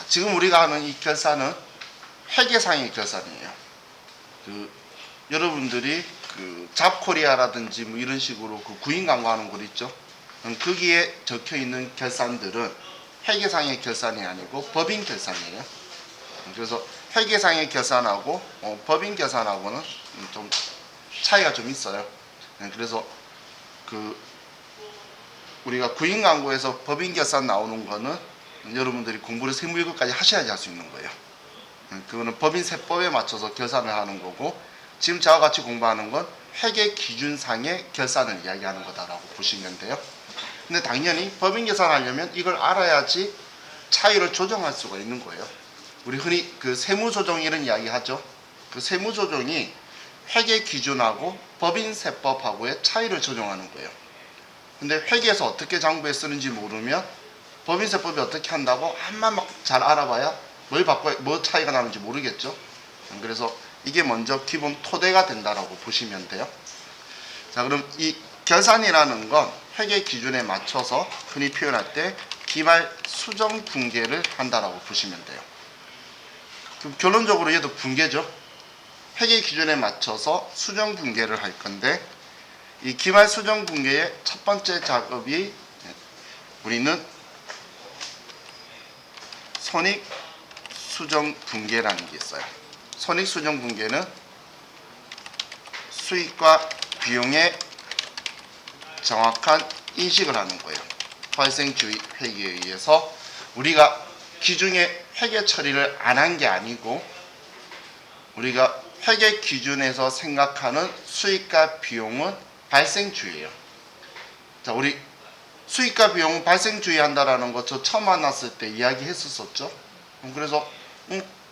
지금 우리가 하는 이 결산은 회계상의 결산이에요. 여러분들이 잡코리아라든지 뭐 이런 식으로 구인 광고하는 곳 있죠. 거기에 적혀 있는 결산들은 회계상의 결산이 아니고 법인 결산이에요. 그래서 회계상의 결산하고 법인 결산하고는 좀 차이가 좀 있어요. 그래서 우리가 구인 광고에서 법인 결산 나오는 거는 여러분들이 공부를 세무일급까지 하셔야지 할 수 있는 거예요. 그거는 법인 세법에 맞춰서 결산을 하는 거고, 지금 저와 같이 공부하는 건 회계 기준상의 결산을 이야기하는 거다라고 보시면 돼요. 근데 당연히 법인 결산하려면 이걸 알아야지 차이를 조정할 수가 있는 거예요. 우리 흔히 세무조정 이런 이야기 하죠. 세무조정이 회계 기준하고 법인 세법하고의 차이를 조정하는 거예요. 근데 회계에서 어떻게 장부에 쓰는지 모르면 법인 세법이 어떻게 한다고 한만 막 잘 알아봐야 뭐 차이가 나는지 모르겠죠. 그래서 이게 먼저 기본 토대가 된다라고 보시면 돼요. 자, 그럼 이 결산이라는 건 회계 기준에 맞춰서 흔히 표현할 때 기말 수정 분계를 한다라고 보시면 돼요. 그럼 결론적으로 얘도 분계죠. 회계 기준에 맞춰서 수정 분계를 할 건데, 이 기말 수정 분계의 첫 번째 작업이 우리는 손익 수정 분계라는 게 있어요. 손익 수정 분계는 수익과 비용의 정확한 인식을 하는 거예요. 발생주의 회계에 의해서 우리가 기준의 회계 처리를 안 한 게 아니고, 우리가 회계 기준에서 생각하는 수익과 비용은 발생주의예요. 자, 우리 수익과 비용은 발생주의 한다라는 거 저 처음 만났을 때 이야기 했었었죠. 그래서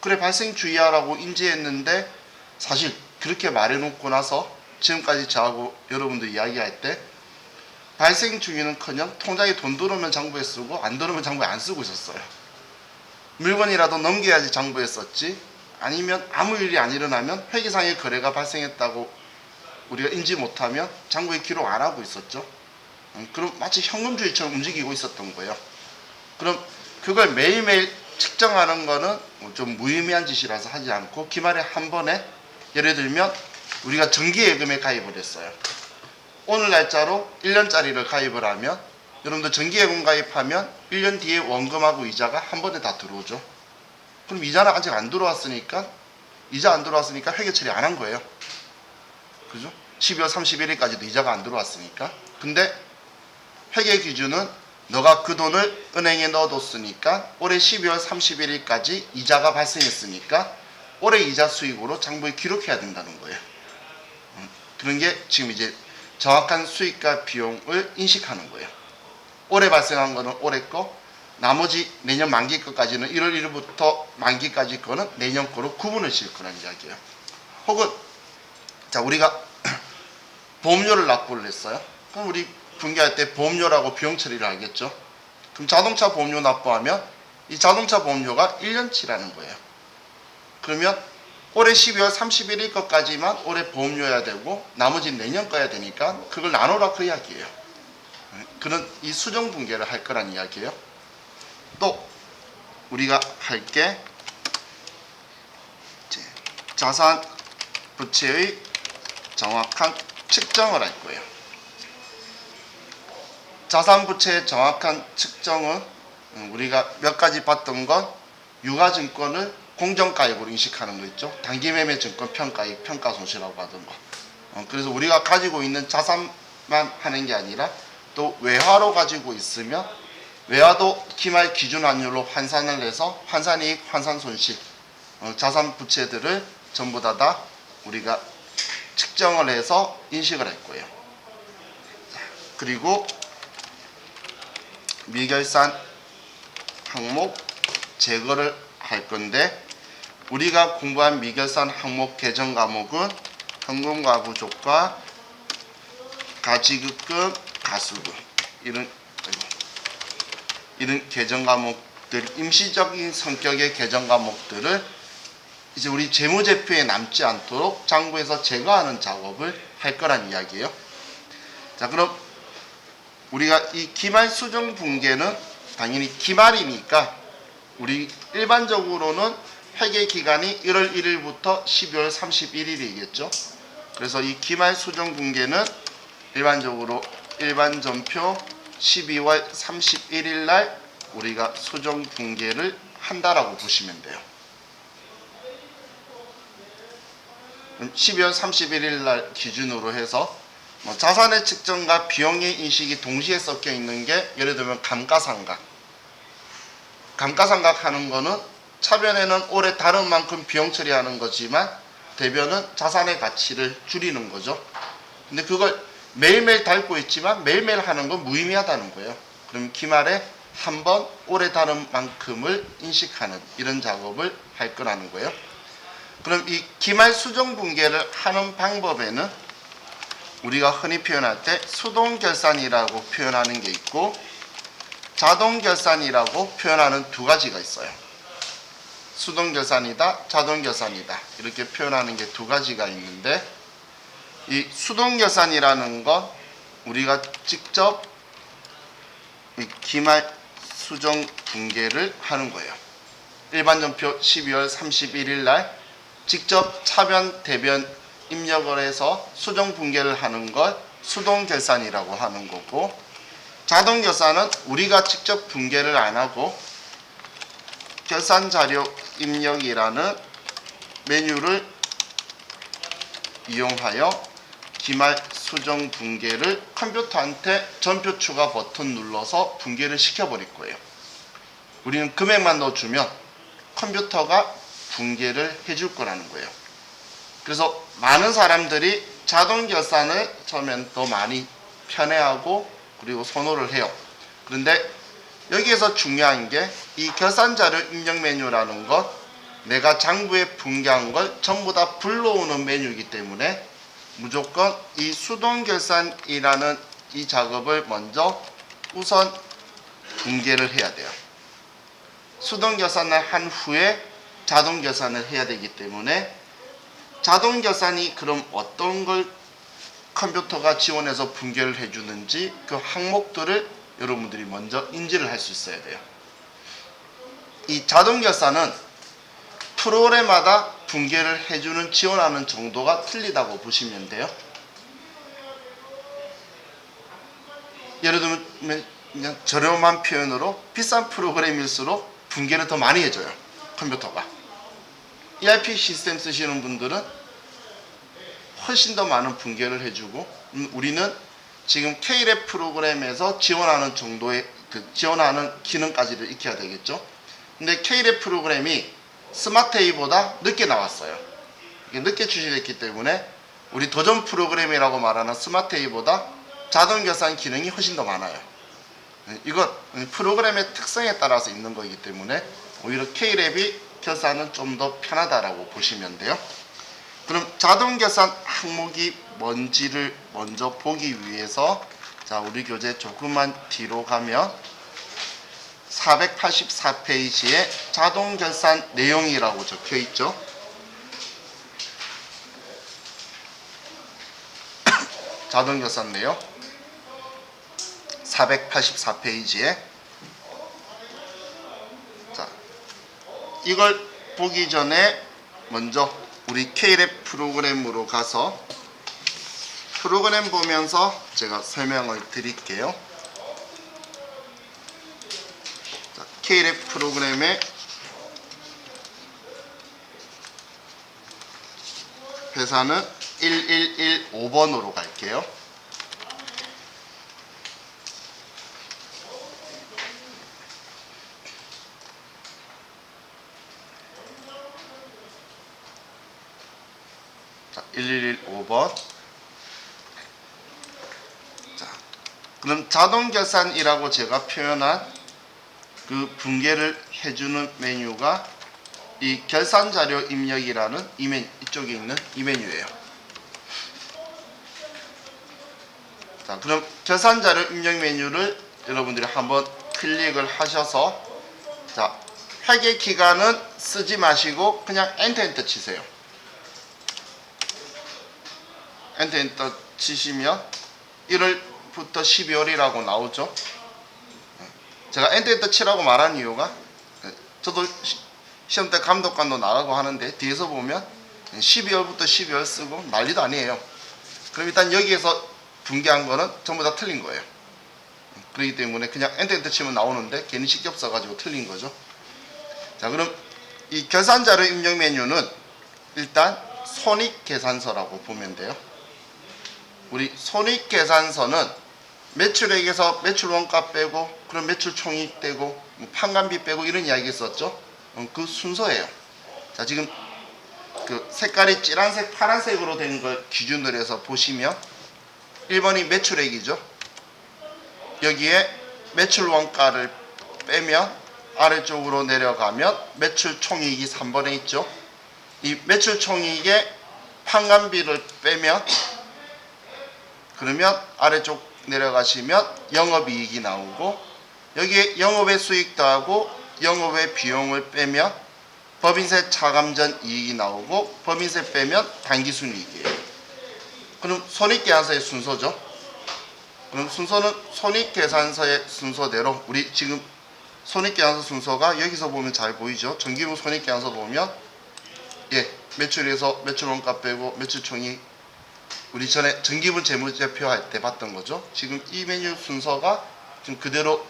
그래 발생주의야라고 인지했는데, 사실 그렇게 말해놓고 나서 지금까지 저하고 여러분들 이야기할 때 발생주의는커녕 통장에 돈 들어오면 장부에 쓰고 안 들어오면 장부에 안 쓰고 있었어요. 물건이라도 넘겨야지 장부에 썼지, 아니면 아무 일이 안 일어나면 회계상의 거래가 발생했다고 우리가 인지 못하면 장부에 기록 안 하고 있었죠. 그럼 마치 현금주의처럼 움직이고 있었던 거예요. 그럼 그걸 매일매일 측정하는 거는 좀 무의미한 짓이라서 하지 않고, 기말에 한 번에, 예를 들면 우리가 정기예금에 가입을 했어요. 오늘 날짜로 1년짜리를 가입을 하면, 여러분들 정기예금 가입하면 1년 뒤에 원금하고 이자가 한 번에 다 들어오죠. 그럼 이자는 아직 안 들어왔으니까, 이자 안 들어왔으니까 회계 처리 안 한 거예요. 그죠? 12월 31일까지도 이자가 안 들어왔으니까. 근데 회계 기준은 너가 그 돈을 은행에 넣어뒀으니까 올해 12월 31일까지 이자가 발생했으니까 올해 이자 수익으로 장부에 기록해야 된다는 거예요. 그런 게 지금 이제 정확한 수익과 비용을 인식하는 거예요. 올해 발생한 거는 올해 거, 나머지 내년 만기 거까지는 1월 1일부터 만기까지 거는 내년 거로 구분을 질 거라는 이야기예요. 혹은 자, 우리가 보험료를 납부를 했어요. 그럼 우리 분계할 때 보험료라고 비용 처리를 하겠죠. 그럼 자동차 보험료 납부하면 이 자동차 보험료가 1년치라는 거예요. 그러면 올해 12월 31일 것까지만 올해 보험료여야 되고 나머지는 내년 거야 되니까 그걸 나누라 그 이야기예요. 그런 이 수정 분계를 할 거란 이야기예요. 또 우리가 할 게 자산 부채의 정확한 측정을 할 거예요. 자산 부채의 정확한 측정은 우리가 몇 가지 봤던 건 유가증권을 공정가액으로 인식하는 거 있죠. 단기매매 증권 평가액, 평가손실이라고 하던 거. 그래서 우리가 가지고 있는 자산만 하는 게 아니라 또 외화로 가지고 있으면 외화도 기말 기준 환율로 환산을 해서 환산이익, 환산손실, 자산 부채들을 전부 다 우리가 측정을 해서 인식을 할 거예요. 그리고 미결산 항목 제거를 할 건데, 우리가 공부한 미결산 항목 개정 과목은 현금과 부족과 가지급금, 가수금 이런 개정 과목들, 임시적인 성격의 개정 과목들을 이제 우리 재무제표에 남지 않도록 장부에서 제거하는 작업을 할 거란 이야기예요. 자, 그럼 우리가 이 기말 수정 분계는 당연히 기말이니까 우리 일반적으로는 회계 기간이 1월 1일부터 12월 31일이겠죠. 그래서 이 기말 수정 분계는 일반적으로 일반 전표 12월 31일 날 우리가 수정 분계를 한다라고 보시면 돼요. 12월 31일 날 기준으로 해서 자산의 측정과 비용의 인식이 동시에 섞여 있는 게 예를 들면 감가상각. 감가상각 하는 거는 차변에는 올해 다른 만큼 비용 처리하는 거지만 대변은 자산의 가치를 줄이는 거죠. 근데 그걸 매일매일 닳고 있지만 매일매일 하는 건 무의미하다는 거예요. 그럼 기말에 한번 올해 다른 만큼을 인식하는 이런 작업을 할 거라는 거예요. 그럼 이 기말 수정 분계를 하는 방법에는 우리가 흔히 표현할 때 수동 결산이라고 표현하는 게 있고 자동 결산이라고 표현하는 두 가지가 있어요. 수동 결산이다, 자동 결산이다 이렇게 표현하는 게 두 가지가 있는데 이 수동 결산이라는 건 우리가 직접 이 기말 수정 분계를 하는 거예요. 일반 전표 12월 31일 날 직접 차변, 대변 입력을 해서 수정 분계를 하는 걸 수동 결산이라고 하는 거고 자동 결산은 우리가 직접 분계를 안 하고 결산 자료 입력이라는 메뉴를 이용하여 기말 수정 분계를 컴퓨터한테 전표 추가 버튼 눌러서 분계를 시켜버릴 거예요. 우리는 금액만 넣어주면 컴퓨터가 분계를 해줄 거라는 거예요. 그래서 많은 사람들이 자동 결산을 처음엔 더 많이 편해하고 그리고 선호를 해요. 그런데 여기에서 중요한 게 이 결산자료 입력 메뉴라는 것 내가 장부에 분계한 걸 전부 다 불러오는 메뉴이기 때문에 무조건 이 수동 결산이라는 이 작업을 먼저 우선 분계를 해야 돼요. 수동 결산을 한 후에 자동 결산을 해야 되기 때문에 자동 결산이 그럼 어떤 걸 컴퓨터가 지원해서 분계를 해주는지 그 항목들을 여러분들이 먼저 인지를 할 수 있어야 돼요. 이 자동 결산은 프로그램마다 분계를 해주는 지원하는 정도가 틀리다고 보시면 돼요. 예를 들면 그냥 저렴한 표현으로 비싼 프로그램일수록 분계를 더 많이 해줘요. 컴퓨터가. ERP 시스템 쓰시는 분들은 훨씬 더 많은 분계를 해주고 우리는 지금 K랩 프로그램에서 지원하는 정도의 지원하는 기능까지를 익혀야 되겠죠. 근데 K랩 프로그램이 스마트A보다 늦게 나왔어요. 이게 늦게 출시됐기 때문에 우리 도전 프로그램이라고 말하는 스마트A보다 자동 결산 기능이 훨씬 더 많아요. 이건 프로그램의 특성에 따라서 있는 거기 때문에 오히려 K랩이 결산은 좀 더 편하다라고 보시면 돼요. 그럼 자동 결산 항목이 뭔지를 먼저 보기 위해서 자 우리 교재 조금만 뒤로 가면 484페이지에 자동 결산 내용이라고 적혀 있죠. 자동 결산 내용 484페이지에 자 이걸 보기 전에 먼저 우리 K랩 프로그램으로 가서 프로그램 보면서 제가 설명을 드릴게요. 자, K랩 프로그램의 회사는 1115번으로 갈게요. 자, 1115번. 자, 그럼 자동 결산이라고 제가 표현한 그 분계를 해주는 메뉴가 이 결산 자료 입력이라는 이쪽에 있는 이 메뉴예요. 자, 그럼 결산 자료 입력 메뉴를 여러분들이 한번 클릭을 하셔서 자, 회계 기간은 쓰지 마시고 그냥 엔터 치세요. 엔터 치시면 1월부터 12월이라고 나오죠. 제가 엔터 치라고 말한 이유가 저도 시험 때 감독관도 나가고 하는데 뒤에서 보면 12월부터 12월 쓰고 난리도 아니에요. 그럼 일단 여기에서 붕괴한 거는 전부 다 틀린 거예요. 그렇기 때문에 그냥 엔터 치면 나오는데 괜히 신경 써가지고 틀린 거죠. 자, 그럼 이 결산자료 입력 메뉴는 일단 손익계산서라고 보면 돼요. 우리 손익계산서는 매출액에서 매출 원가 빼고 그럼 매출 총익 떼고 판관비 빼고 이런 이야기 있었죠. 그 순서예요. 자, 지금 그 색깔이 찌란색 파란색으로 된 걸 기준으로 해서 보시면 1번이 매출액이죠. 여기에 매출 원가를 빼면 아래쪽으로 내려가면 매출 총익이 3번에 있죠. 이 매출 총익에 판관비를 빼면 그러면 아래쪽 내려가시면 영업이익이 나오고 여기에 영업의 수익 더하고 영업의 비용을 빼면 법인세 차감전 이익이 나오고 법인세 빼면 당기순이익이에요. 그럼 손익계산서의 순서죠. 그럼 순서는 손익계산서의 순서대로 우리 지금 손익계산서 순서가 여기서 보면 잘 보이죠. 정기분 손익계산서 보면 매출에서 매출원가 빼고 매출총익 우리 전에 정기분 재무제표 할 때 봤던 거죠. 지금 이 메뉴 순서가 지금 그대로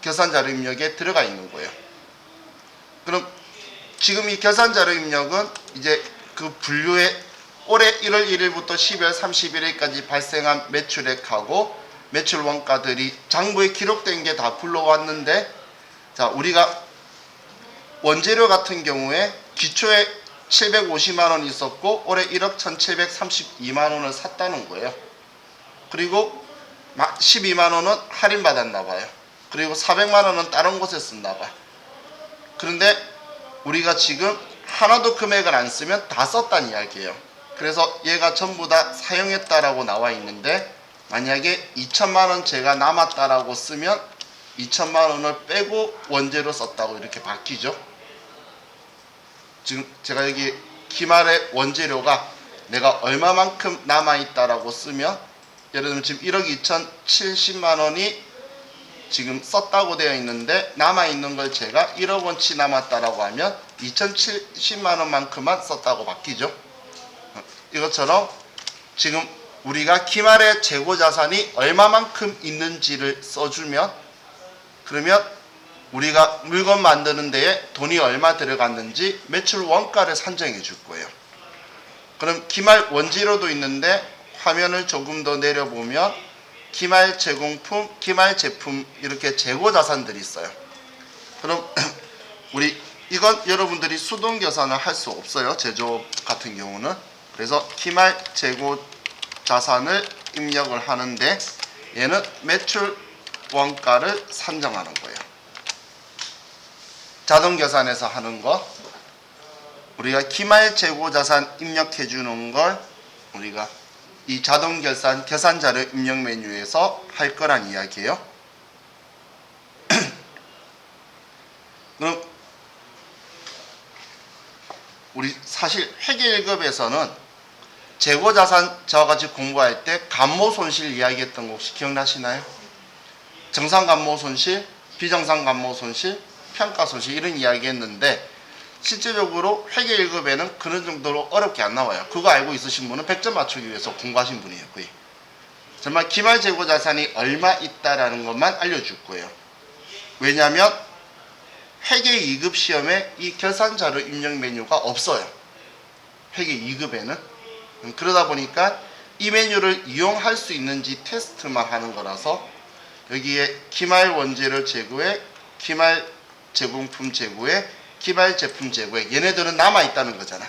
결산자료 입력에 들어가 있는 거예요. 그럼 지금 이 결산자료 입력은 이제 그 분류에 올해 1월 1일부터 12월 31일까지 발생한 매출액하고 매출 원가들이 장부에 기록된 게 다 불러왔는데, 자, 우리가 원재료 같은 경우에 기초에 750만 원 있었고 올해 1억 1732만 원을 샀다는 거예요. 그리고 12만 원은 할인 받았나 봐요. 그리고 400만 원은 다른 곳에 썼나 봐요. 그런데 우리가 지금 하나도 금액을 안 쓰면 다 썼다는 이야기예요. 그래서 얘가 전부 다 사용했다라고 나와 있는데, 만약에 2천만 원 제가 남았다라고 쓰면 2천만 원을 빼고 원재료 썼다고 이렇게 바뀌죠. 지금 제가 여기 기말의 원재료가 내가 얼마만큼 남아있다라고 쓰면, 예를 들면 지금 1억 2,070만 원이 지금 썼다고 되어 있는데 남아있는 걸 제가 1억 원치 남았다라고 하면 2,070만 원만큼만 썼다고 바뀌죠. 이것처럼 지금 우리가 기말의 재고자산이 얼마만큼 있는지를 써주면, 그러면 우리가 물건 만드는 데에 돈이 얼마 들어갔는지 매출 원가를 산정해 줄 거예요. 그럼 기말 원재료도 있는데 화면을 조금 더 내려보면 기말 제공품, 기말 제품 이렇게 재고 자산들이 있어요. 그럼 우리 이건 여러분들이 수동 계산을 할 수 없어요. 제조업 같은 경우는. 그래서 기말 재고 자산을 입력을 하는데 얘는 매출 원가를 산정하는 거예요. 자동 계산에서 하는 거, 우리가 기말 재고 자산 입력해 주는 걸 우리가 이 자동 계산 자료 입력 메뉴에서 할 거란 이야기예요. 그럼 우리 사실 회계 1급에서는 재고 자산 저와 같이 공부할 때 감모 손실 이야기했던 거 혹시 기억나시나요? 정상 감모 손실, 비정상 감모 손실, 평가 손실 이런 이야기 했는데, 실제적으로 회계 1급에는 그런 정도로 어렵게 안 나와요. 그거 알고 있으신 분은 100점 맞추기 위해서 공부하신 분이에요. 거의. 정말 기말 재고 자산이 얼마 있다라는 것만 알려줄 거예요. 왜냐하면 회계 2급 시험에 이 결산 자료 입력 메뉴가 없어요. 회계 2급에는. 그러다 보니까 이 메뉴를 이용할 수 있는지 테스트만 하는 거라서 여기에 기말 원재료 재고에 기말 제공품 재고에 기말 제품 재고에 얘네들은 남아있다는 거잖아.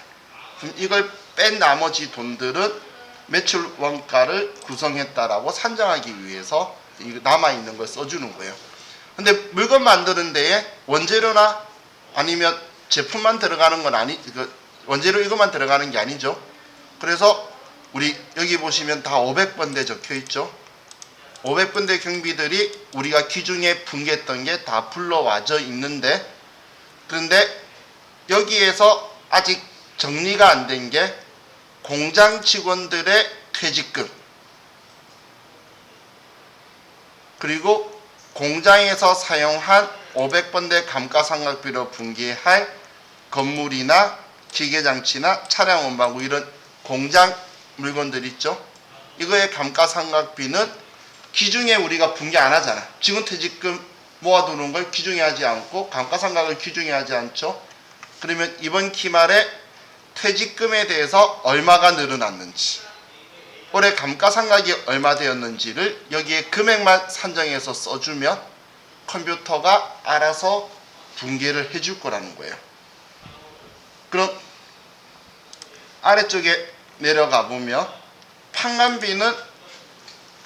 그럼 이걸 뺀 나머지 돈들은 매출 원가를 구성했다라고 산정하기 위해서 남아있는 걸 써주는 거예요. 근데 물건 만드는 데에 원재료나 아니면 제품만 들어가는 건 원재료 이것만 들어가는 게 아니죠. 그래서 우리 여기 보시면 다 500번대 적혀 있죠. 500번대 경비들이 우리가 기준에 붕괴했던 게 다 불러와져 있는데, 그런데 여기에서 아직 정리가 안 된 게 공장 직원들의 퇴직금, 그리고 공장에서 사용한 500번대 감가상각비로 분기할 건물이나 기계장치나 차량 운반구 이런 공장 물건들 있죠. 이거의 감가상각비는 기중에 우리가 분기 안 하잖아. 직원퇴직금 모아두는 걸 기중에 하지 않고 감가상각을 기중에 하지 않죠. 그러면 이번 기말에 퇴직금에 대해서 얼마가 늘어났는지, 올해 감가상각이 얼마 되었는지를 여기에 금액만 산정해서 써주면 컴퓨터가 알아서 분기를 해줄 거라는 거예요. 그럼 아래쪽에 내려가 보면 판관비는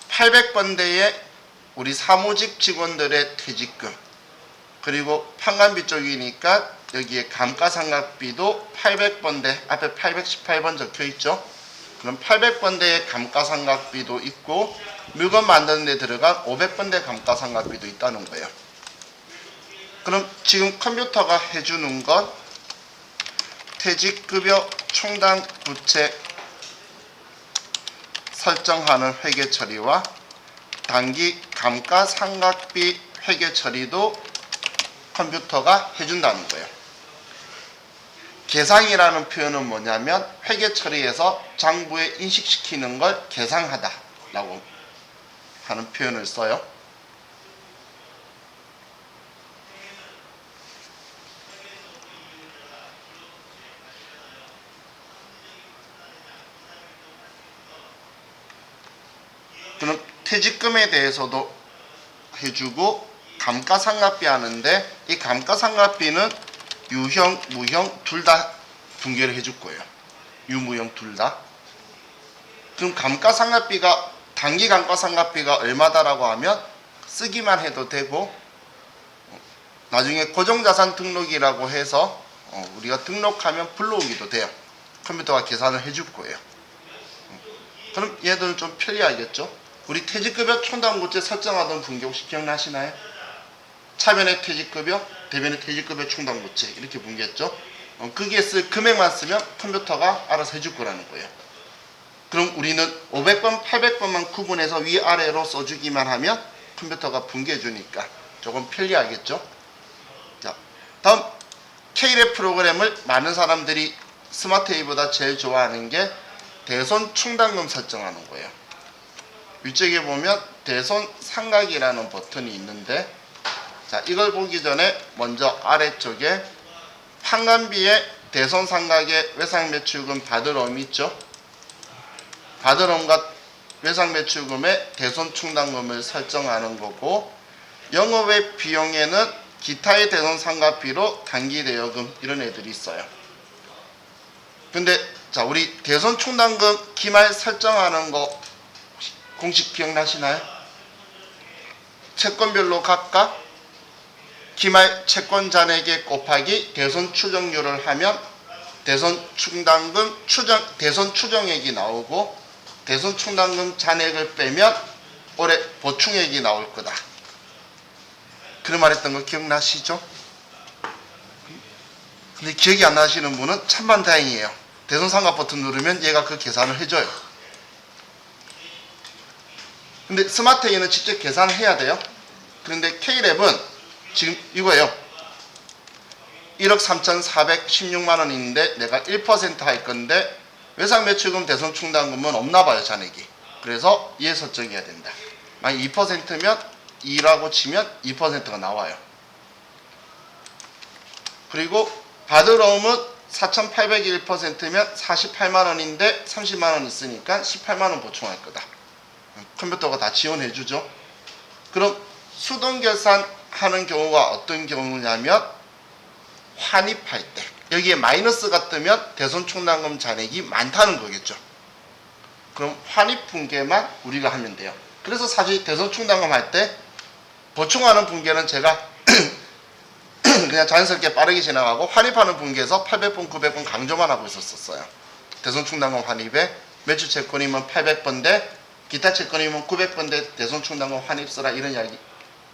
800번대의 우리 사무직 직원들의 퇴직금, 그리고 판관비 쪽이니까 여기에 감가상각비도 800번대, 앞에 818번 적혀 있죠. 그럼 800번대의 감가상각비도 있고 물건 만드는 데 들어간 500번대 감가상각비도 있다는 거예요. 그럼 지금 컴퓨터가 해주는 건 퇴직급여 총당 부채 설정하는 회계 처리와 단기 감가상각비 회계 처리도 컴퓨터가 해준다는 거예요. 계상이라는 표현은 뭐냐면 회계 처리에서 장부에 인식시키는 걸 계상하다 라고 하는 표현을 써요. 그럼 퇴직금에 대해서도 해주고 감가상각비 하는데 이 감가상각비는 유형, 무형 둘 다 분기를 해줄 거예요. 유무형 둘 다. 그럼 감가상각비가 단기 감가상각비가 얼마다라고 하면 쓰기만 해도 되고 나중에 고정자산 등록이라고 해서 우리가 등록하면 불러오기도 돼요. 컴퓨터가 계산을 해줄 거예요. 그럼 얘들은 좀 편리하겠죠? 우리 퇴직급여 총당부채 설정하던 분기 혹시 기억나시나요? 차변의 퇴직급여, 대변의 퇴직급여 총당부채 이렇게 분기했죠? 거기에 쓸 금액만 쓰면 컴퓨터가 알아서 해줄 거라는 거예요. 그럼 우리는 500번, 800번만 구분해서 위아래로 써주기만 하면 컴퓨터가 분기해 주니까 조금 편리하겠죠? 자, 다음 K랩 프로그램을 많은 사람들이 스마트A보다 제일 좋아하는 게 대손 충당금 설정하는 거예요. 위쪽에 보면 대손 상각이라는 버튼이 있는데, 자, 이걸 보기 전에 먼저 아래쪽에 판관비에 대손 상각의 외상 매출금 받으러옴 있죠? 받으러옴과 외상 매출금에 대손 충당금을 설정하는 거고, 영업외 비용에는 기타의 대손 상각비로 단기 대여금 이런 애들이 있어요. 근데 자, 우리 대손 충당금 기말 설정하는 거 공식 기억나시나요? 채권별로 각각 기말 채권 잔액에 곱하기 대손 추정률을 하면 대손 충당금 대손 추정액이 나오고 대손 충당금 잔액을 빼면 올해 보충액이 나올 거다. 그런 말 했던 거 기억나시죠? 근데 기억이 안 나시는 분은 참만 다행이에요. 대손 상각 버튼 누르면 얘가 그 계산을 해줘요. 근데 스마트A는 직접 계산을 해야 돼요. 그런데 K랩은 지금 이거예요. 1억 3,416만 원인데 내가 1% 할 건데 외상 매출금 대손 충당금은 없나 봐요, 잔액이. 그래서 얘 설정해야 된다. 만약 2%면 2라고 치면 2%가 나와요. 그리고 받으러옴은 4,801%면 48만 원인데 30만 원 있으니까 18만 원 보충할 거다. 컴퓨터가 다 지원해 주죠. 그럼 수동 결산하는 경우가 어떤 경우냐면 환입할 때 여기에 마이너스가 뜨면 대손 충당금 잔액이 많다는 거겠죠. 그럼 환입 분계만 우리가 하면 돼요. 그래서 사실 대손 충당금 할 때 보충하는 분계는 제가 그냥 자연스럽게 빠르게 지나가고 환입하는 분계에서 800번, 900번 강조만 하고 있었어요. 대손 충당금 환입에 매출 채권이면 800번대, 기타 채권이면 900번대 대손 충당금 환입 써라 이런 이야기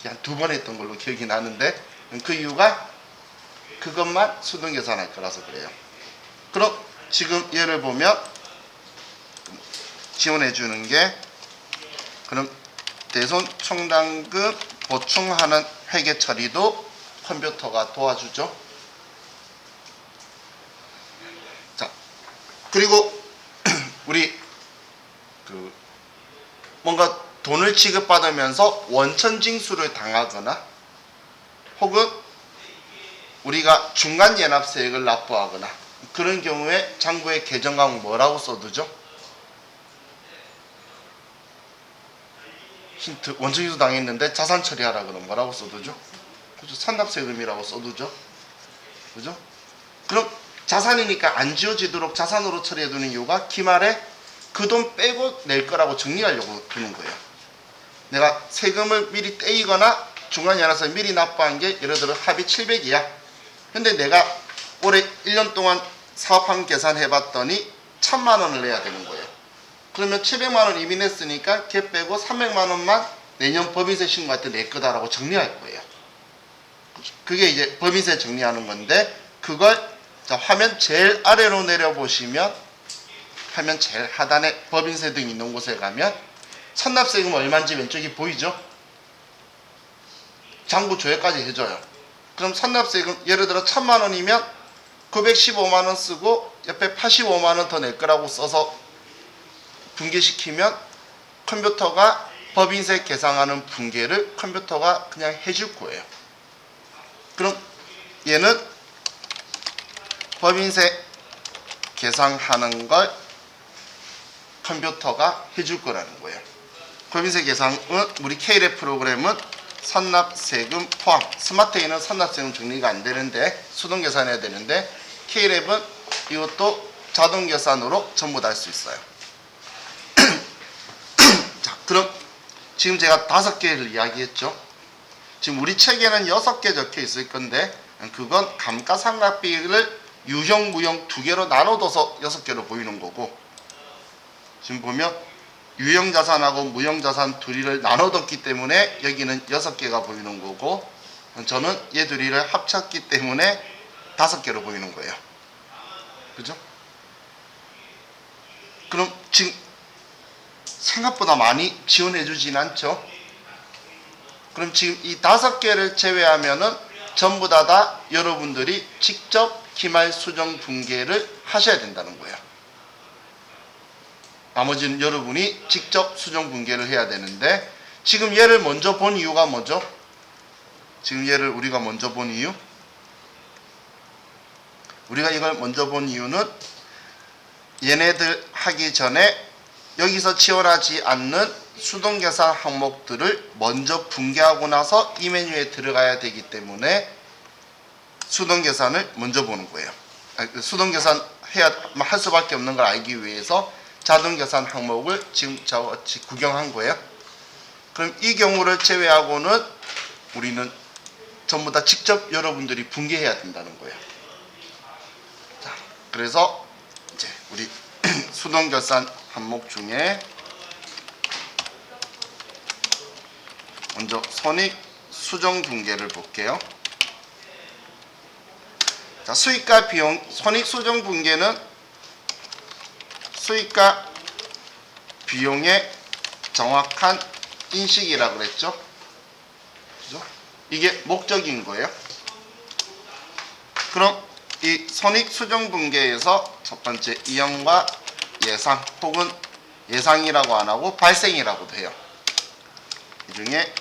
한 2번 했던 걸로 기억이 나는데 그 이유가 그것만 수동 계산할 거라서 그래요. 그럼 지금 얘를 보면 지원해 주는 게 그럼 대손 충당금 보충하는 회계 처리도 컴퓨터가 도와주죠. 자, 그리고 우리 뭔가 돈을 지급받으면서 원천징수를 당하거나 혹은 우리가 중간연합세액을 납부하거나 그런 경우에 장부의 개정항목 뭐라고 써두죠? 힌트. 원천징수 당했는데 자산 처리하라 그러면 뭐라고 써두죠? 그죠? 산납세금이라고 써두죠. 그죠? 그럼 자산이니까 안 지워지도록 자산으로 처리해두는 이유가 기말에 그 돈 빼고 낼 거라고 정리하려고 두는 거예요. 내가 세금을 미리 떼이거나 중간연합세 미리 납부한 게 예를 들어 합의 700이야. 근데 내가 올해 1년 동안 사업한 계산해봤더니 1000만 원을 내야 되는 거예요. 그러면 700만 원 이미 냈으니까 걔 빼고 300만 원만 내년 법인세 신고할 때 낼 거다라고 정리할 거예요. 그게 이제 법인세 정리하는 건데 그걸 자, 화면 제일 아래로 내려보시면 화면 제일 하단에 법인세 등 있는 곳에 가면 선납세금 얼마인지 왼쪽이 보이죠? 장부 조회까지 해줘요. 그럼 선납세금 예를 들어 1000만 원이면 915만 원 쓰고 옆에 85만 원 더 낼 거라고 써서 분계시키면 컴퓨터가 법인세 계상하는 분계를 컴퓨터가 그냥 해줄 거예요. 그럼 얘는 법인세 계상하는 걸 컴퓨터가 해줄 거라는 거예요. 법인세 계상은 우리 K랩 프로그램은 선납세금 포함, 스마트에는 선납세금 정리가 안 되는데 수동 계산해야 되는데 K랩은 이것도 자동 계산으로 전부 다 할 수 있어요. 자, 그럼 지금 제가 5개를 이야기했죠. 지금 우리 책에는 6개 적혀 있을 건데 그건 감가상각비를 유형, 무형 2개로 나눠둬서 6개로 보이는 거고 지금 보면 유형자산하고 무형자산 둘이를 나눠뒀기 때문에 여기는 6개가 보이는 거고 저는 얘 둘이를 합쳤기 때문에 5개로 보이는 거예요. 그죠? 그럼 지금 생각보다 많이 지원해 주진 않죠. 그럼 지금 이 5개를 제외하면은 전부 다 여러분들이 직접 기말 수정 분계를 하셔야 된다는 거예요. 나머지는 여러분이 직접 수정 분계를 해야 되는데 지금 얘를 먼저 본 이유가 뭐죠? 지금 얘를 우리가 먼저 본 이유? 우리가 이걸 먼저 본 이유는 얘네들 하기 전에 여기서 지원하지 않는 수동계산 항목들을 먼저 분계하고 나서 이 메뉴에 들어가야 되기 때문에 수동계산을 먼저 보는 거예요. 수동계산 할 수밖에 없는 걸 알기 위해서 자동계산 항목을 지금 저같이 구경한 거예요. 그럼 이 경우를 제외하고는 우리는 전부 다 직접 여러분들이 분계해야 된다는 거예요. 자, 그래서 이제 우리 수동계산 항목 중에 먼저 손익 수정 분계를 볼게요. 자, 수익과 비용, 손익 수정 분계는 수익과 비용의 정확한 인식이라고 그랬죠. 그죠? 이게 목적인 거예요. 그럼 이 손익 수정 분계에서 첫 번째 이연과 예상 혹은 예상이라고 안 하고 발생이라고도 해요. 이 중에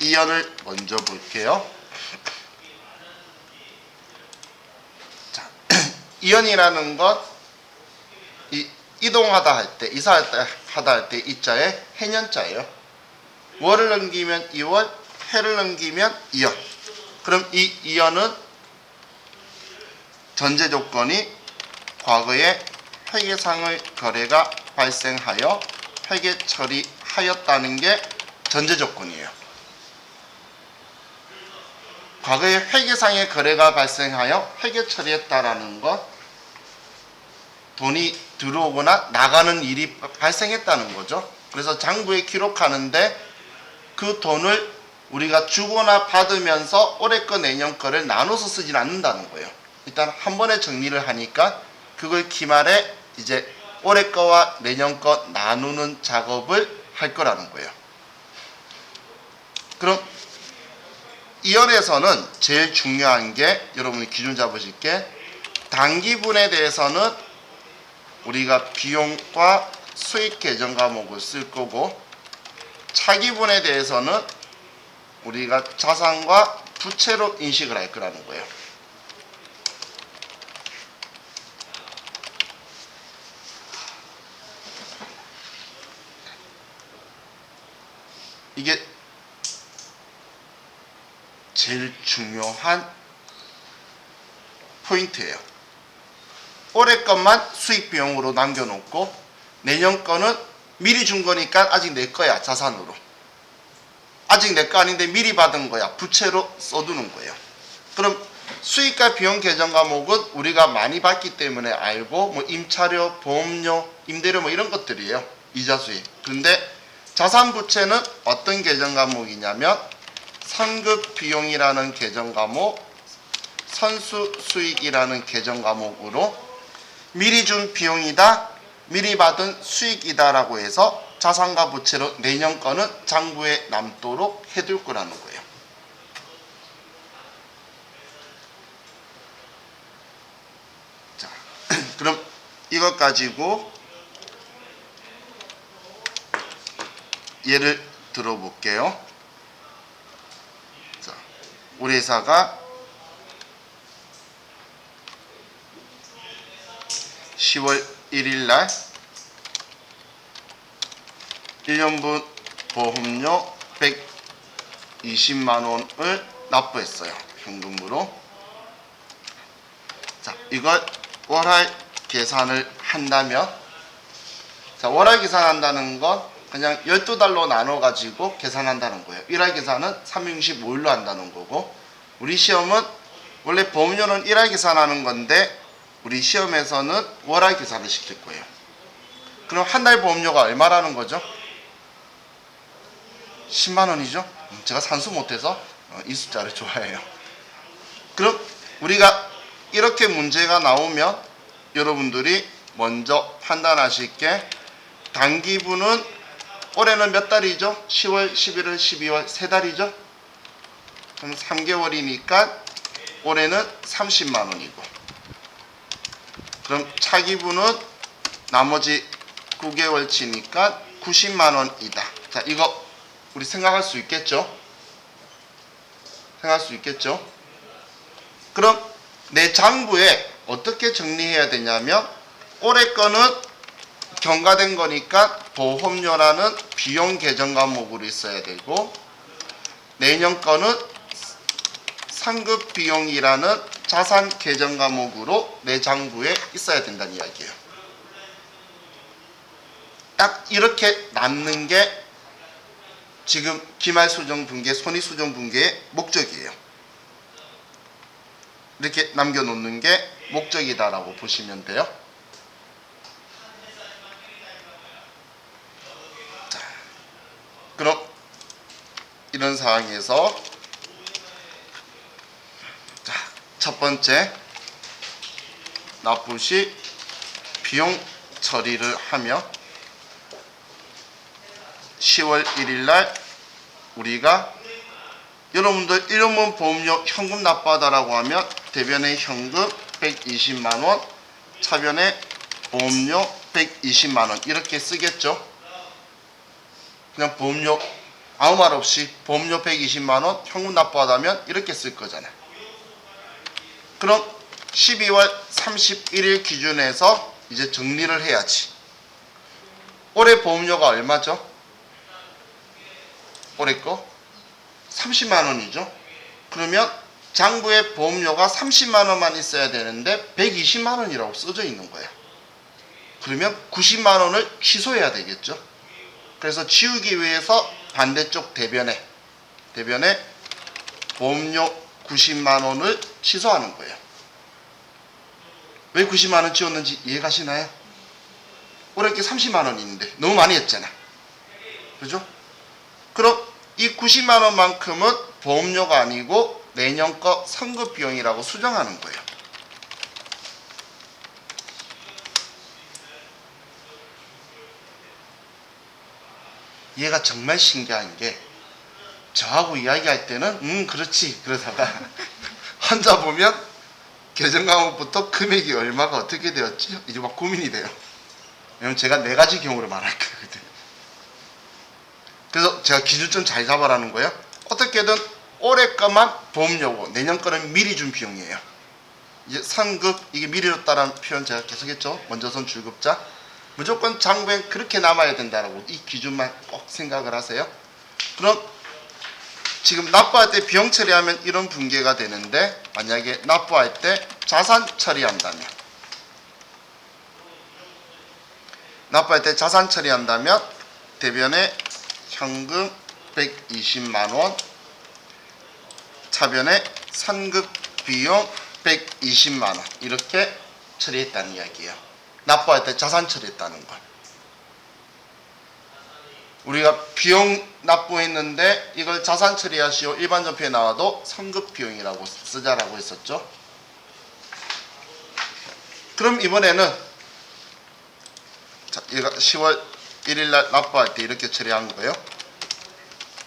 이연을 먼저 볼게요. 자, 이연이라는 것 이동하다 할 때, 이사하다 할 때 이자에 해년자예요. 월을 넘기면 2월, 해를 넘기면 2연. 그럼 이 2연은 전제 조건이 과거에 회계상의 거래가 발생하여 회계 처리하였다는 게 전제 조건이에요. 과거에 회계상의 거래가 발생하여 회계 처리했다라는 것, 돈이 들어오거나 나가는 일이 발생했다는 거죠. 그래서 장부에 기록하는데 그 돈을 우리가 주거나 받으면서 올해 거 내년 거를 나눠서 쓰진 않는다는 거예요. 일단 한 번에 정리를 하니까 그걸 기말에 이제 올해 거와 내년 거 나누는 작업을 할 거라는 거예요. 그럼 이원에서는 제일 중요한 게 여러분이 기준 잡으실 게 단기분에 대해서는 우리가 비용과 수익 계정 과목을 쓸 거고 차기분에 대해서는 우리가 자산과 부채로 인식을 할 거라는 거예요. 이게 제일 중요한 포인트예요. 올해 것만 수익 비용으로 남겨놓고 내년 거는 미리 준 거니까 아직 내 거야, 자산으로. 아직 내 거 아닌데 미리 받은 거야, 부채로 써두는 거예요. 그럼 수익과 비용 계정 과목은 우리가 많이 받기 때문에 알고 뭐 임차료, 보험료, 임대료 뭐 이런 것들이에요. 이자 수익. 그런데 자산 부채는 어떤 계정 과목이냐면 상급 비용이라는 계정 과목, 선수 수익이라는 계정 과목으로 미리 준 비용이다, 미리 받은 수익이다 라고 해서 자산과 부채로 내년 거는 장부에 남도록 해둘 거라는 거예요. 자, 그럼 이것 가지고 예를 들어볼게요. 자, 우리 회사가 10월 1일 날 1년분 보험료 120만 원을 납부했어요. 현금으로. 자, 이걸 월할 계산을 한다면, 자, 월할 계산한다는 건 그냥 12달로 나눠 가지고 계산한다는 거예요. 1할 계산은 365일로 한다는 거고, 우리 시험은 원래 보험료는 1할 계산하는 건데 우리 시험에서는 월할 계산을 시킬 거예요. 그럼 한 달 보험료가 얼마라는 거죠? 10만 원이죠. 제가 산수 못해서 이 숫자를 좋아해요. 그럼 우리가 이렇게 문제가 나오면 여러분들이 먼저 판단하실 게 단기분은 올해는 몇 달이죠? 10월, 11월, 12월 3달이죠? 그럼 3개월이니까 올해는 30만 원이고, 그럼 차기분은 나머지 9개월치니까 90만 원이다. 자, 이거 우리 생각할 수 있겠죠? 생각할 수 있겠죠? 그럼 내 장부에 어떻게 정리해야 되냐면, 올해 거는 경과된 거니까 보험료라는 비용 계정 과목으로 있어야 되고, 내년 거는 상급 비용이라는 자산 계정 과목으로 내 장부에 있어야 된다는 이야기예요. 딱 이렇게 남는 게 지금 기말수정분계, 손익수정분계의 목적이에요. 이렇게 남겨놓는 게 목적이다라고 보시면 돼요. 자, 그럼 이런 상황에서 자, 첫 번째 납부 시 비용 처리를 하며 10월 1일 날 우리가 여러분들 1년분 보험료 현금 납부하다라고 하면 대변에 현금 120만 원, 차변에 보험료 120만 원 이렇게 쓰겠죠. 그냥 보험료 아무 말 없이 보험료 120만 원 현금 납부하다면 이렇게 쓸 거잖아요. 그럼 12월 31일 기준에서 이제 정리를 해야지. 올해 보험료가 얼마죠? 올해 거 30만 원이죠. 그러면 장부에 보험료가 30만 원만 있어야 되는데 120만 원이라고 써져 있는 거예요. 그러면 90만 원을 취소해야 되겠죠. 그래서 지우기 위해서 반대쪽 대변에 보험료 90만 원을 취소하는 거예요. 왜 90만 원 지웠는지 이해가시나요? 올해 게 30만 원이 있는데 너무 많이 했잖아. 그죠? 그럼 이 90만 원만큼은 보험료가 아니고 내년 거 선급 비용이라고 수정하는 거예요. 얘가 정말 신기한 게 저하고 이야기할 때는 그렇지 그러다가 혼자 보면 계정과목부터 금액이 얼마가 어떻게 되었지? 이제 막 고민이 돼요. 왜냐면 제가 4가지 경우를 말할 거거든요. 그래서 제가 기준 좀 잘 잡아라는 거예요. 어떻게든 올해 거만 보험료고 내년 거는 미리 준 비용이에요. 이제 상급, 이게 미리 줬다라는 표현 제가 계속 했죠. 먼저선 출급자. 무조건 장부엔 그렇게 남아야 된다라고 이 기준만 꼭 생각을 하세요. 그럼 지금 납부할 때 비용 처리하면 이런 분계가 되는데, 만약에 납부할 때 자산 처리한다면, 대변에 현금 120만원, 차변에 상급 비용 120만원 이렇게 처리했다는 이야기예요. 납부할 때 자산 처리했다는 거. 우리가 비용 납부했는데 이걸 자산 처리하시오 일반 전표에 나와도 상급 비용이라고 쓰자라고 했었죠. 그럼 이번에는 자, 얘가 10월 1일날 납부할 때 이렇게 처리한 거예요.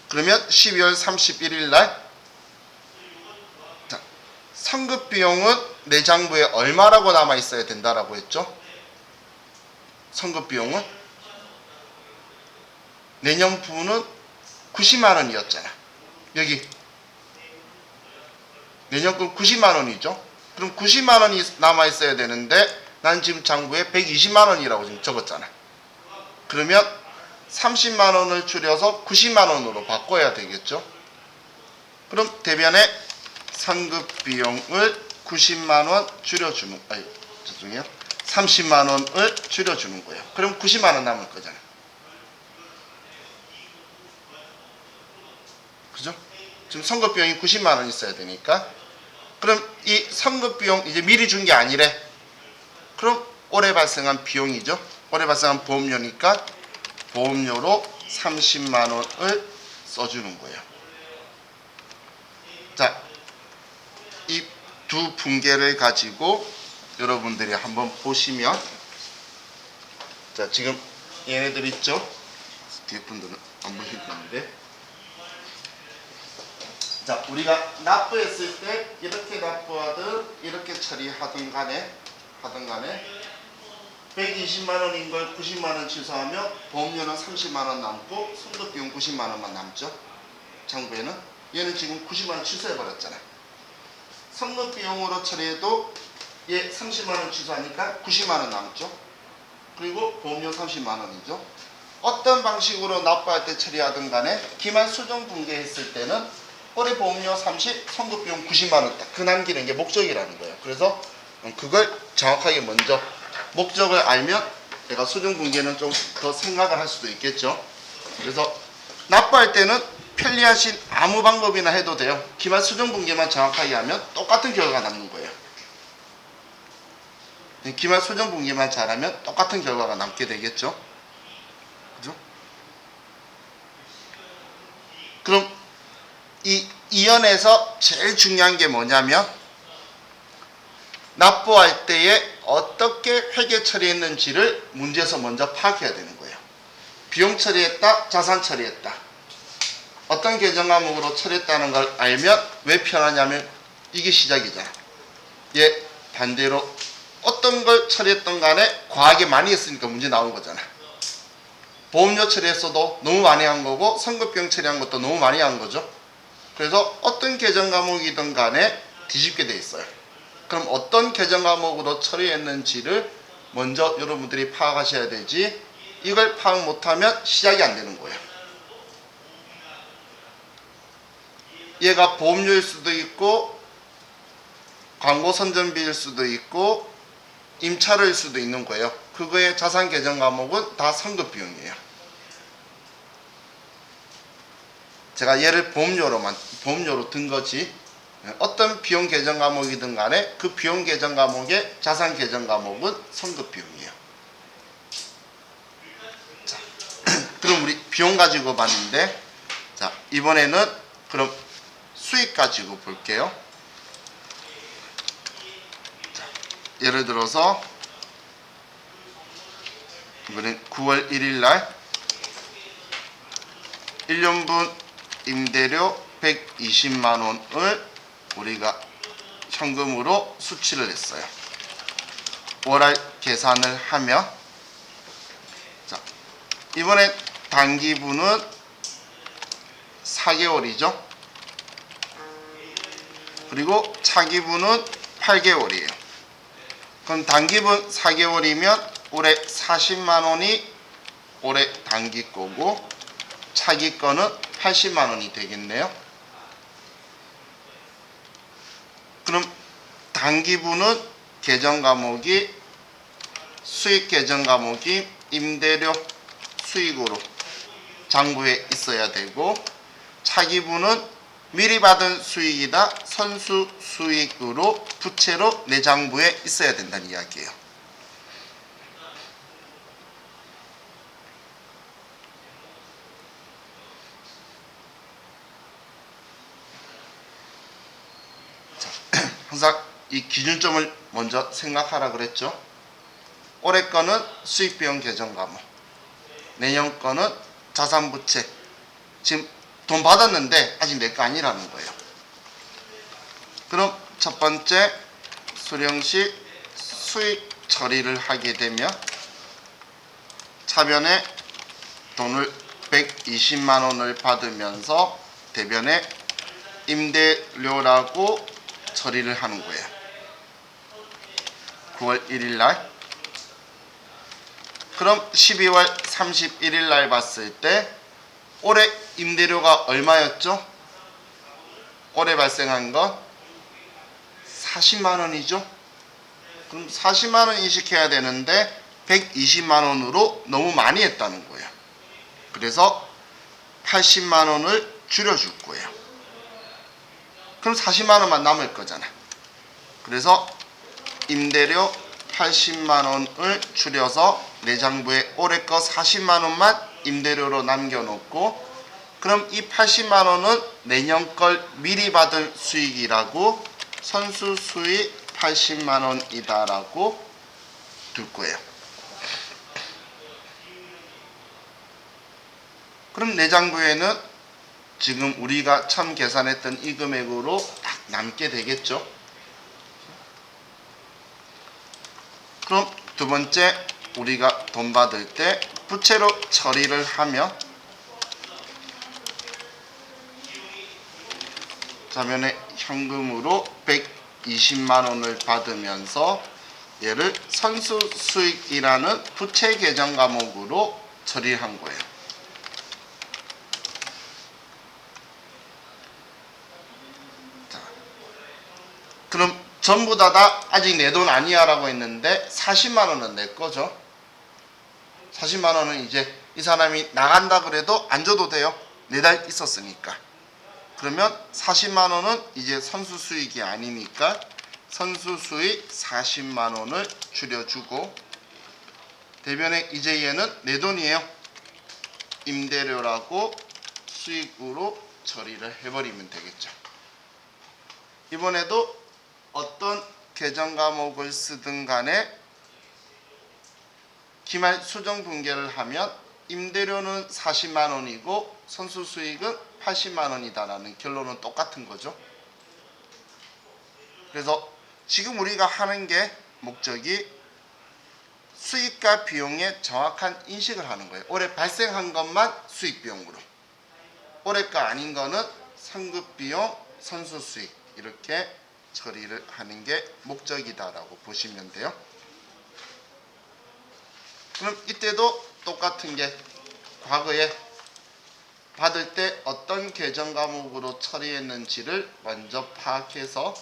그러면 12월 31일날 상급 비용은 내 장부에 얼마라고 남아 있어야 된다라고 했죠. 상급 비용은 내년 부는 90만원이었잖아. 여기 내년 건 90만원이죠. 그럼 90만원이 남아 있어야 되는데 난 지금 장부에 120만원이라고 지금 적었잖아. 그러면 30만원을 줄여서 90만원으로 바꿔야 되겠죠. 그럼 대변에 상급 비용을 90만원 줄여주는, 30만원을 줄여주는 거예요. 그럼 90만원 남을 거잖아. 그죠? 지금 선급 비용이 90만원 있어야 되니까. 그럼 이 선급 비용 이제 미리 준 게 아니래. 그럼 올해 발생한 비용이죠. 올해 발생한 보험료니까 보험료로 30만원을 써주는 거예요. 자, 이 두 분계를 가지고 여러분들이 한번 보시면, 자, 지금 얘네들 있죠? 뒤에 분들은 안 보시겠는데, 자, 우리가 납부했을 때 이렇게 납부하든 이렇게 처리하든 간에 120만원인 걸 90만원 취소하면 보험료는 30만원 남고 선급비용 90만원만 남죠. 장부에는. 얘는 지금 90만원 취소해버렸잖아. 선급비용으로 처리해도 얘 30만원 취소하니까 90만원 남죠. 그리고 보험료 30만원이죠. 어떤 방식으로 납부할 때 처리하든 간에 기말 수정 분계했을 때는 올해 보험료 30, 선급비용 90만원 딱 그 남기는 게 목적이라는 거예요. 그래서 그걸 정확하게 먼저 목적을 알면 내가 수정 분계는 좀 더 생각을 할 수도 있겠죠. 그래서 납부할 때는 편리하신 아무 방법이나 해도 돼요. 기말 수정 분계만 정확하게 하면 똑같은 결과가 남는 거예요. 기말 수정 분계만 잘하면 똑같은 결과가 남게 되겠죠. 그죠? 그럼 이 이연에서 제일 중요한 게 뭐냐면 납부할 때에 어떻게 회계 처리했는지를 문제에서 먼저 파악해야 되는 거예요. 비용 처리했다, 자산 처리했다. 어떤 계정 과목으로 처리했다는 걸 알면 왜 편하냐면 이게 시작이잖아. 얘 반대로 어떤 걸 처리했던 간에 과하게 많이 했으니까 문제 나온 거잖아. 보험료 처리했어도 너무 많이 한 거고 선급비용 처리한 것도 너무 많이 한 거죠. 그래서 어떤 계정 과목이든 간에 뒤집게 돼 있어요. 그럼 어떤 계정 과목으로 처리했는지를 먼저 여러분들이 파악하셔야 되지, 이걸 파악 못하면 시작이 안 되는 거예요. 얘가 보험료일 수도 있고 광고 선전비일 수도 있고 임차료일 수도 있는 거예요. 그거의 자산 계정 과목은 다 선급 비용이에요. 제가 얘를 보험료로 든 거지, 어떤 비용 계정 과목이든 간에 그 비용 계정 과목의 자산 계정 과목은 선급 비용이에요. 자, 그럼 우리 비용 가지고 봤는데, 자, 이번에는 그럼 수익 가지고 볼게요. 자, 예를 들어서 이번엔 9월 1일 날 1년분 임대료 120만 원을 우리가 현금으로 수취를 했어요. 월할 계산을 하면, 자, 이번에 단기분은 4개월이죠. 그리고 차기분은 8개월이에요. 그럼 단기분 4개월이면 올해 40만 원이 올해 단기 거고 차기 거는 80만 원이 되겠네요. 그럼 단기분은 계정 과목이 수익 계정 과목이 임대료 수익으로 장부에 있어야 되고, 차기분은 미리 받은 수익이다 선수 수익으로 부채로 내 장부에 있어야 된다는 이야기예요. 자, 항상 이 기준점을 먼저 생각하라 그랬죠. 올해 거는 수익비용 계정 과목, 내년 거는 자산부채. 지금 돈 받았는데 아직 내 거 아니라는 거예요. 그럼 첫 번째 수령시 수익 처리를 하게 되면 차변에 돈을 120만 원을 받으면서 대변에 임대료라고 처리를 하는 거예요. 9월 1일 날. 그럼 12월 31일 날 봤을 때 올해 임대료가 얼마였죠? 올해 발생한 건 40만 원이죠. 그럼 40만 원 인식해야 되는데 120만 원으로 너무 많이 했다는 거예요. 그래서 80만 원을 줄여줄 거예요. 그럼 40만 원만 남을 거잖아. 그래서 임대료 80만 원을 줄여서 내 장부에 올해 거 40만 원만 임대료로 남겨놓고, 그럼 이 80만 원은 내년 걸 미리 받은 수익이라고 선수 수익 80만 원이다라고 둘 거예요. 그럼 내 장부에는 지금 우리가 처음 계산했던 이 금액으로 딱 남게 되겠죠. 그럼 두 번째, 우리가 돈 받을 때 부채로 처리를 하면 자면에 현금으로 120만 원을 받으면서 얘를 선수 수익이라는 부채 계정 과목으로 처리한 거예요. 자, 그럼 전부 다 아직 내 돈 아니야 라고 했는데 40만 원은 내 거죠. 40만 원은 이제 이 사람이 나간다 그래도 안 줘도 돼요. 매달 있었으니까. 그러면 40만 원은 이제 선수 수익이 아니니까 선수 수익 40만 원을 줄여주고, 대변에 이제 얘는 내 돈이에요. 임대료라고 수익으로 처리를 해버리면 되겠죠. 이번에도 어떤 계정 과목을 쓰든 간에 기말 수정 분계를 하면 임대료는 40만 원이고 선수 수익은 80만 원이다라는 결론은 똑같은 거죠. 그래서 지금 우리가 하는 게 목적이 수익과 비용의 정확한 인식을 하는 거예요. 올해 발생한 것만 수익 비용으로, 올해 거 아닌 거는 상급 비용, 선수 수익 이렇게 처리를 하는 게 목적이다라고 보시면 돼요. 그럼 이때도 똑같은 게 과거에 받을 때 어떤 계정 과목으로 처리했는지를 먼저 파악해서,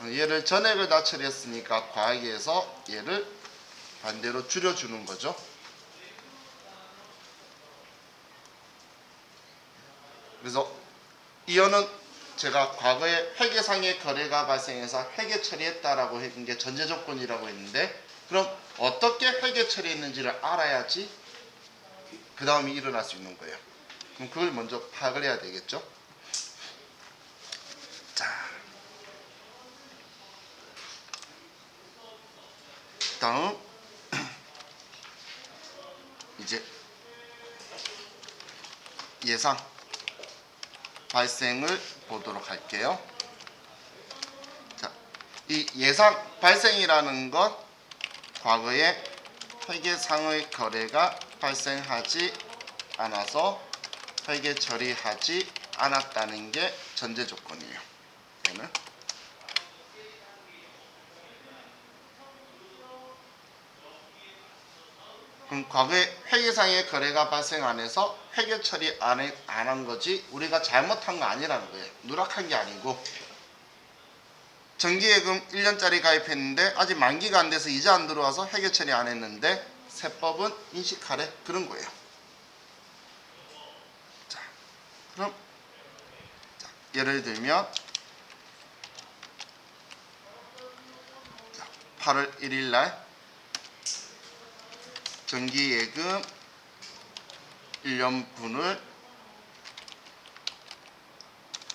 얘를 전액을 다 처리했으니까 과하게해서 얘를 반대로 줄여주는 거죠. 그래서 이어는 제가 과거에 회계상의 거래가 발생해서 회계 처리했다라고 했는 게 전제 조건이라고 했는데, 그럼 어떻게 회계 처리했는지를 알아야지 그 다음이 일어날 수 있는 거예요. 그럼 그걸 먼저 파악을 해야 되겠죠. 자, 다음 이제 예상 발생을 보도록 할게요. 자, 이 예상 발생이라는 것, 과거에 회계상의 거래가 발생하지 않아서 회계 처리하지 않았다는 게 전제 조건이에요. 얘는 그럼 과거에 회계상의 거래가 발생 안 해서 회계 처리 안 한 거지 우리가 잘못한 거 아니라는 거예요. 누락한 게 아니고 정기예금 1년짜리 가입했는데 아직 만기가 안 돼서 이자 안 들어와서 회계 처리 안 했는데 세법은 인식하래 그런 거예요. 자, 그럼 예를 들면 8월 1일 날 정기예금 1년분을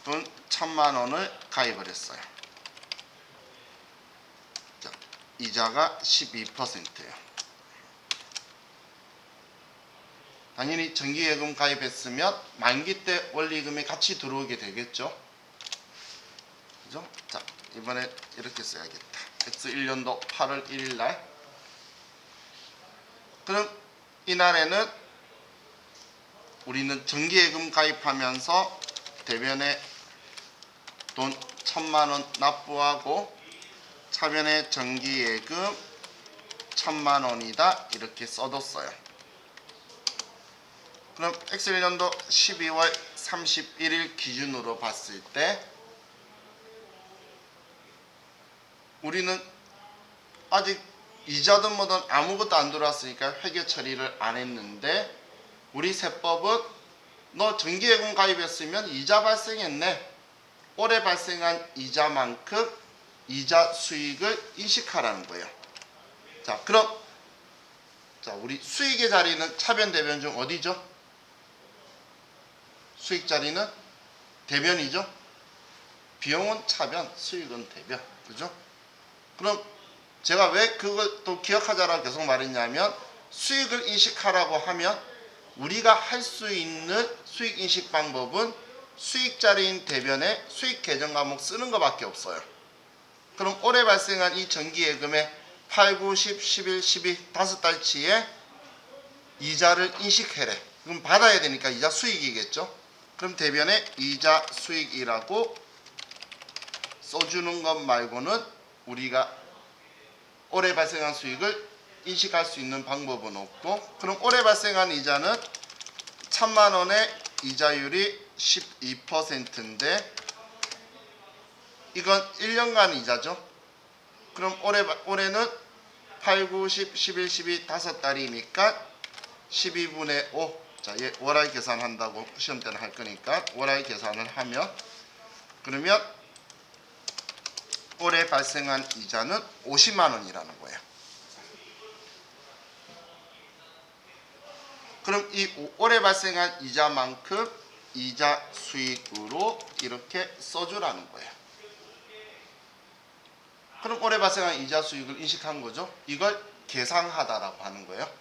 돈 1,000만 원을 가입을 했어요. 자, 이자가 12%예요. 당연히 정기예금 가입했으면 만기 때 원리금이 같이 들어오게 되겠죠. 그죠? 자, 이번에 이렇게 써야겠다. X1년도 8월 1일 날. 그럼 이날에는 우리는 정기예금 가입하면서 대변에 돈 1,000만 원 납부하고 차변에 정기예금 1,000만 원이다 이렇게 써뒀어요. 그럼 X1년도 12월 31일 기준으로 봤을 때 우리는 아직 이자든 뭐든 아무것도 안 들어왔으니까 회계 처리를 안 했는데 우리 세법은 너 정기예금 가입했으면 이자 발생했네. 올해 발생한 이자만큼 이자 수익을 인식하라는 거예요. 자, 그럼 우리 수익의 자리는 차변 대변 중 어디죠? 수익 자리는 대변이죠. 비용은 차변, 수익은 대변. 그죠? 그럼 제가 왜 그걸 또 기억하자라고 계속 말했냐면 수익을 인식하라고 하면 우리가 할 수 있는 수익 인식 방법은 수익 자리인 대변에 수익 계정 과목 쓰는 것밖에 없어요. 그럼 올해 발생한 이 정기예금의 8, 9, 10, 11, 12 5달치의 이자를 인식해래. 그럼 받아야 되니까 이자 수익이겠죠. 그럼 대변에 이자 수익이라고 써주는 것 말고는 우리가 올해 발생한 수익을 인식할 수 있는 방법은 없고, 그럼 올해 발생한 이자는 1,000만 원의 이자율이 12%인데 이건 1년간 이자죠. 그럼 올해는 8, 9, 10, 11, 12 5달이니까 12분의 5. 자, 얘 월할 계산한다고 시험 때는 할 거니까 월할 계산을 하면 그러면 올해 발생한 이자는 50만 원이라는 거예요. 그럼 이 올해 발생한 이자만큼 이자 수익으로 이렇게 써주라는 거예요. 그럼 올해 발생한 이자 수익을 인식한 거죠. 이걸 계상하다라고 하는 거예요.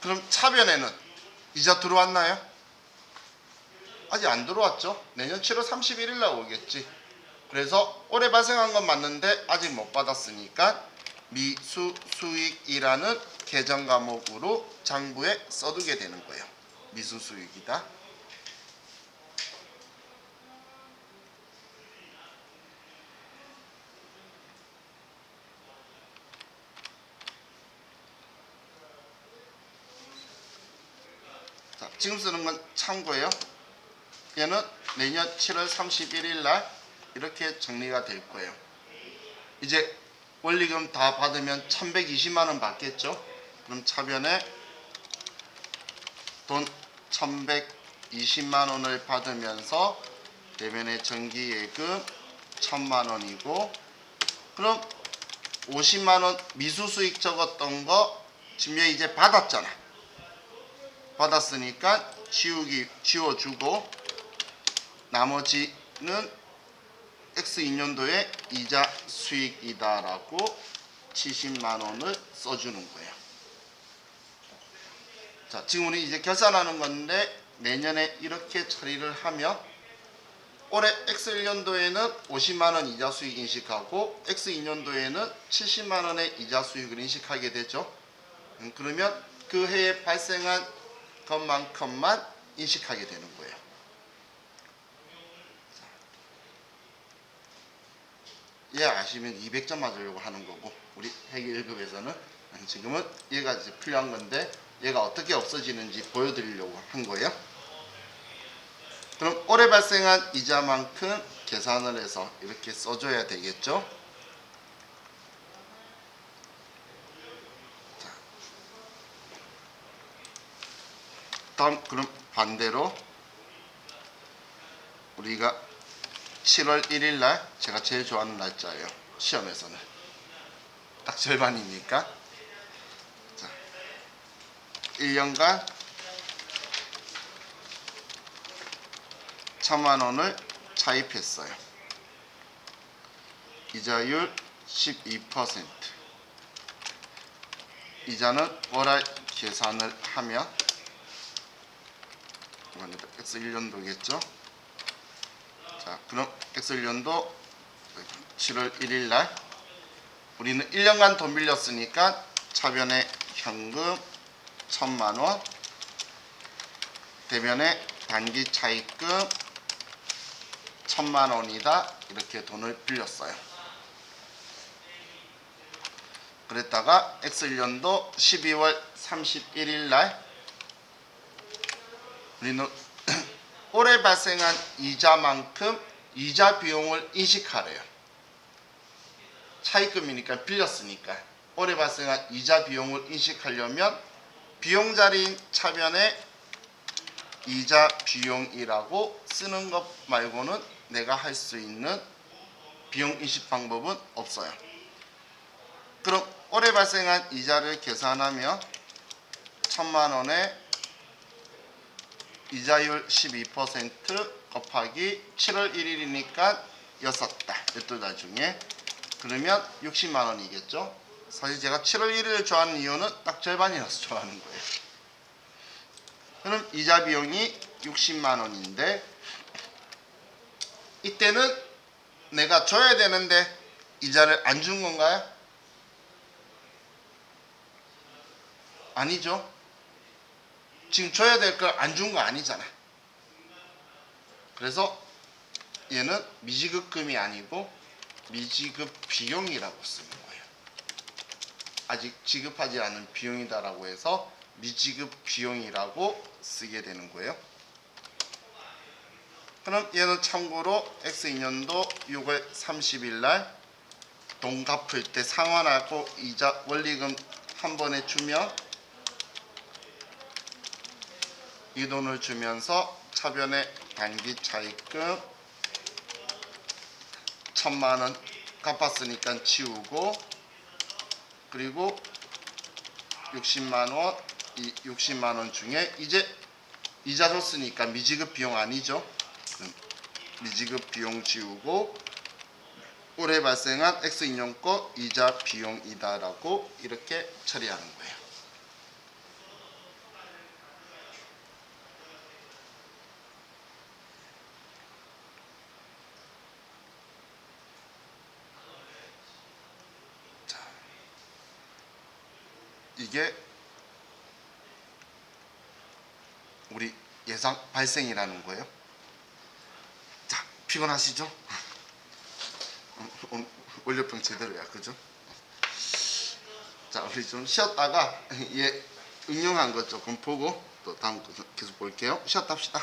그럼 차변에는 이자 들어왔나요? 아직 안 들어왔죠. 내년 7월 31일 날 오겠지. 그래서 올해 발생한 건 맞는데 아직 못 받았으니까 미수 수익이라는 계정 과목으로 장부에 써두게 되는 거예요. 미수 수익이다. 자, 지금 쓰는 건 참고예요. 얘는 내년 7월 31일 날 이렇게 정리가 될 거예요. 이제 원리금 다 받으면 1,120만 원 받겠죠. 그럼 차변에 돈 1,120만 원을 받으면서 대변에 정기예금 1,000만 원이고, 그럼 50만 원 미수수익 적었던 거 지금 얘 이제 받았잖아. 받았으니까 지워주고 나머지는 X2년도에 이자 수익이다라고 70만 원을 써주는 거예요. 자, 지금 우리 이제 결산하는 건데 내년에 이렇게 처리를 하면 올해 X1년도에는 50만원 이자 수익 인식하고 X2년도에는 70만원의 이자 수익을 인식하게 되죠. 그러면 그 해에 발생한 것만큼만 인식하게 되는 거예요. 얘 아시면 200점 맞으려고 하는 거고, 우리 회계 1급에서는 지금은 얘가 이제 필요한 건데 얘가 어떻게 없어지는지 보여드리려고 한 거예요. 그럼 올해 발생한 이자만큼 계산을 해서 이렇게 써줘야 되겠죠. 자, 다음 그럼 반대로 우리가 7월 1일 날 제가 제일 좋아하는 날짜예요. 시험에서는 딱 절반이니까. 자, 1년간 1000만원을 차입했어요. 이자율 12%. 이자는 월할 계산을 하면 X1년도겠죠. 자, 그럼 X1년도 7월 1일 날 우리는 1년간 돈 빌렸으니까 차변에 현금 1000만원, 대변에 단기 차입금 1000만원이다. 이렇게 돈을 빌렸어요. 그랬다가 X1년도 12월 31일 날 우리는 올해 발생한 이자만큼 이자 비용을 인식하래요. 차입금이니까 빌렸으니까 올해 발생한 이자 비용을 인식하려면 비용 자리인 차변에 이자 비용이라고 쓰는 것 말고는 내가 할 수 있는 비용 인식 방법은 없어요. 그럼 올해 발생한 이자를 계산하면 1000만원에 이자율 12% 곱하기 7월 1일이니까 6달, 12달 중에 그러면 60만원이겠죠. 사실 제가 7월 1일을 좋아하는 이유는 딱 절반이라서 좋아하는 거예요. 그럼 이자 비용이 60만원인데 이때는 내가 줘야 되는데 이자를 안 준 건가요? 아니죠. 지금 줘야 될 걸 안 준 거 아니잖아. 그래서 얘는 미지급금이 아니고 미지급 비용이라고 쓰는 거예요. 아직 지급하지 않은 비용이다라고 해서 미지급 비용이라고 쓰게 되는 거예요. 그럼 얘는 참고로 X2년도 6월 30일 날 돈 갚을 때 상환하고 이자 원리금 한 번에 주면 이 돈을 주면서 차변에 단기 차입금 1000만원 갚았으니까 치우고 그리고 60만원 이 60만원 중에 이제 이자 줬으니까 미지급 비용 아니죠. 미지급 비용 지우고 올해 발생한 X2년 거 이자 비용이다 라고 이렇게 처리하는 거예요. 자, 이게 우리 예상 발생이라는 거예요. 자, 피곤하시죠? 월요병 제대로야, 그죠? 자, 우리 좀 쉬었다가 얘 응용한 것 조금 보고 또 다음 거 계속 볼게요. 쉬었다 합시다.